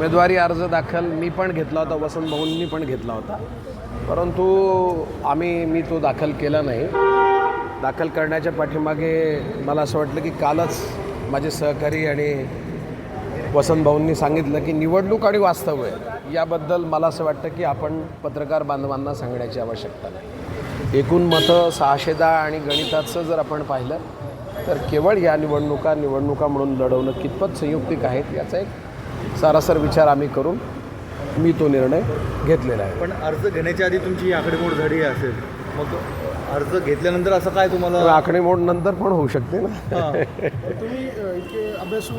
उमेदवारी अर्ज दाखल मी पण घेतला होता, वसंत भाऊंनी पण घेतला होता, परंतु मी तो दाखल केला नाही. दाखल करण्याच्या पाठीमागे मला असं वाटलं की कालच माझे सहकारी आणि वसंत भाऊंनी सांगितलं की निवडणूक आणि वास्तव आहे याबद्दल मला असं वाटतं की आपण पत्रकार बांधवांना सांगण्याची आवश्यकता नाही. एकूण मतं 610 आणि गणिताचं जर आपण पाहिलं तर केवळ या निवडणुका म्हणून लढवणं कितपत संयुक्तिक आहेत याचा एक सारासर विचार आम्ही करून मी तो निर्णय घेतलेला आहे. पण अर्ज घेण्याच्या आधी तुमची आकडेमोड झाली असेल, मग अर्ज घेतल्यानंतर असं काय तुम्हाला आकडेमोड नंतर पण होऊ शकते ना. तुम्ही इतके अभ्यासू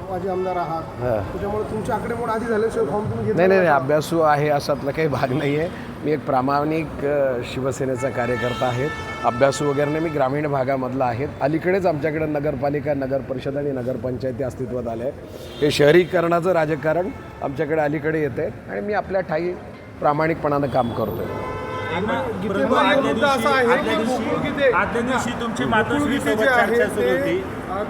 माझे आमदार आहात, त्याच्यामुळे तुमची आकडेमोड आधी झाल्याशिवाय फॉर्म तुम्ही घेतला नाही, अभ्यासू आहे अशातला काही भाग नाही आहे. मी एक प्रामाणिक शिवसेनेचा कार्यकर्ता आहे. अभ्यासू वगैरे नाही, मी ग्रामीण भागामधला आहे. अलीकडेच आमच्याकडे नगरपालिका, नगरपरिषद आणि नगरपंचायती अस्तित्वात आल्या आहेत. हे शहरीकरणाचं राजकारण आमच्याकडे अलीकडे येतं आहे आणि मी आपल्या ठाई प्रामाणिकपणानं काम करतो आहे.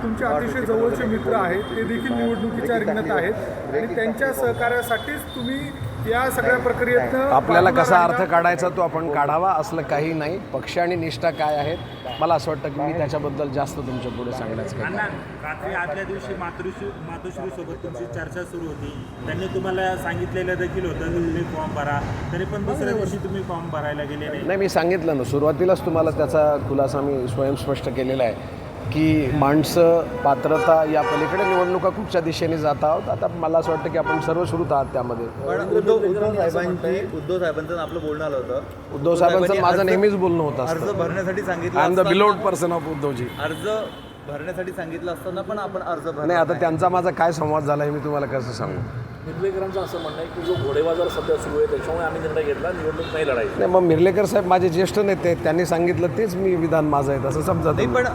तुमचे अतिशय जवळचे मित्र आहेत, ते देखील निवडणुकीच्या रिंगणात आहेत आणि त्यांच्या सहकार्यासाठीच तुम्ही या सगळ्या प्रक्रियेत आपल्याला कसा अर्थ काढायचा तो आपण काढावा, असलं काही नाही. पक्ष आणि निष्ठा काय आहेत मला असं वाटतं की मी त्याच्याबद्दल जास्त तुमच्या पुढे सांगण्याचं काही रात्री आदल्या दिवशी मातोश्रीसोबत तुमची चर्चा सुरू होती. त्यांनी तुम्हाला सांगितलेलं देखील होतं की तुम्ही फॉर्म भरा, तरी पण दुसऱ्या दिवशी तुम्ही फॉर्म भरायला गेले नाही. मी सांगितलं ना, सुरुवातीलाच तुम्हाला त्याचा खुलासा मी स्वयंस्पष्ट केलेला आहे की माणसं पात्रता या पलीकडे निवडणुका कुठच्या दिशेने जात आहोत. आता मला असं वाटतं की आपण सर्व सुरूच आहात त्यामध्ये. उद्धव साहेबांचं आपलं बोलणं आलं होतं. उद्धव साहेबांचं माझं नेहमीच बोलणं होतं. अर्ज भरण्यासाठी सांगितलं, I am the beloved person of Uddhavji. अर्ज भरण्यासाठी सांगितलं असताना पण आपण अर्ज भरला नाही. आता त्यांचा माझा काय संवाद झाला आहे मी तुम्हाला कसं सांगू. मिर्लेकरांचं असं म्हणणं आहे की जो घोडेबाजार सध्या सुरू आहे त्याच्यामुळे आम्ही निर्णय घेतला निवडणूक नाही लढायची. नाही, मग मिर्लेकर साहेब माझे ज्येष्ठ नेते आहेत, त्यांनी सांगितलं तेच मी विधान माझं आहे असं समजा. नाही, पण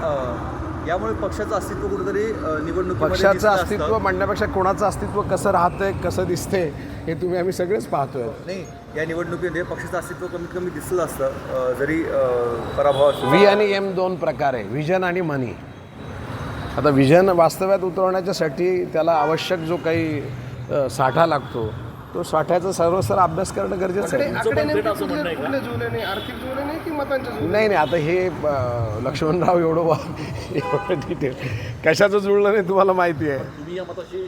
यामुळे पक्षाचं अस्तित्व कुठेतरी निवडणूक पक्षाचं अस्तित्व म्हणण्यापेक्षा कोणाचं अस्तित्व कसं राहतंय, कसं दिसतंय हे तुम्ही आम्ही सगळेच पाहतोय. नाही, या निवडणुकीमध्ये पक्षाचं अस्तित्व कमीत कमी दिसलं असतं जरी पराभव असतो. व्ही आणि एम दोन प्रकार आहे, व्हिजन आणि मनी. आता व्हिजन वास्तव्यात उतरवण्याच्यासाठी त्याला आवश्यक जो काही साठा लागतो तो साठ्याचा सर्वस्तर अभ्यास करणं गरजेचं आहे. आर्थिक जुळले नाही की मतांच्या जुळले? नाही, आता हे लक्ष्मणराव एवढं डिटेल कशाचं जुळलं नाही तुम्हाला माहिती आहे. तुम्ही या मताशी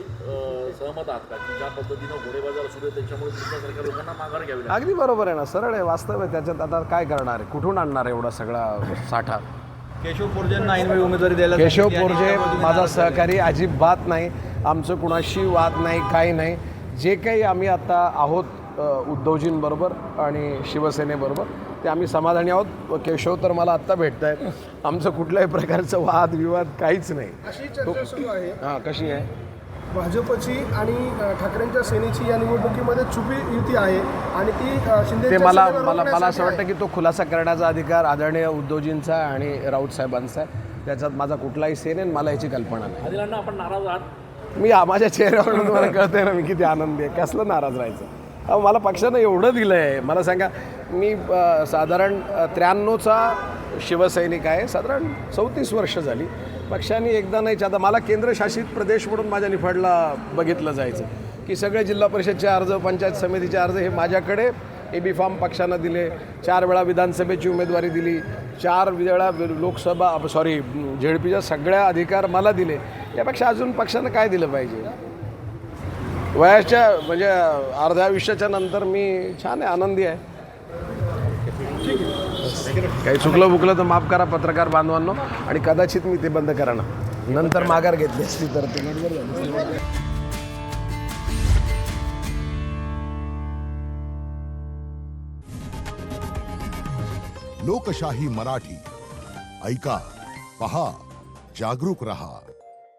सहमत आहात का की ज्या पद्धतीनं घोडेबाजार सुरू आहे त्याच्यामुळे तुमच्यासारख्या लोकांना माघार घ्यावी लागेल? अगदी बरोबर आहे ना, सरळ आहे, वास्तव आहे. त्याच्यात आता काय करणार आहे, कुठून आणणार एवढा सगळा साठा. केशव पोरजेंना ऐनवेळी उमेदवारी द्यायला केशव पोरजे माझा सहकारी अजिबात नाही. आमचं कुणाशी वाद नाही, काही नाही. जे काही आम्ही आता आहोत उद्धवजींबरोबर आणि शिवसेनेबरोबर ते आम्ही समाधानी आहोत. केशव तर मला आत्ता भेटत आहेत. आमचं कुठल्याही प्रकारचं वाद विवाद काहीच नाही. अशी चर्चा सुरू आहे. हां, कशी आहे? भाजपची आणि ठाकरेंच्या सेनेची या निवडणुकीमध्ये छुपी युती आहे आणि ती शिंदे ते मला असं वाटतं की तो खुलासा करण्याचा अधिकार आदरणीय उद्धवजींचा आणि राऊत साहेबांचा आहे. त्याच्यात माझा कुठलाही सेन आहे, मला याची कल्पना नाही. अनिलांना आपण नाराज आहात? मी माझ्या चेहऱ्यावरून तुम्हाला कळतंय ना मी किती आनंदी आहे. कसलं नाराज राहायचं. अहो, मला पक्षानं एवढं दिलं आहे. मला सांगा, मी साधारण 93चा शिवसैनिक आहे. साधारण 34 वर्ष झाली. पक्षाने एकदा नाही, आता मला केंद्रशासित प्रदेश म्हणून माझ्या निफाडला बघितलं जायचं की सगळे जिल्हा परिषदचे अर्ज, पंचायत समितीचे अर्ज हे माझ्याकडे AB फॉर्म पक्षानं दिले. 4 वेळा विधानसभेची उमेदवारी दिली, 4 वेळा झेडपीच्या सगळ्या अधिकार मला दिले. यापेक्षा अजून पक्षानं काय दिलं पाहिजे. वयाच्या म्हणजे अर्ध्या आयुष्याच्या नंतर मी छान आहे, आनंदी आहे. काही चुकलं बुकलं तर माफ करा पत्रकार बांधवांनो, आणि कदाचित मी ते बंद करणं नंतर माघार घेतली असती तर ते गडबड झाली. लोकशाही मराठी ऐका, पहा, जागरूक रहा.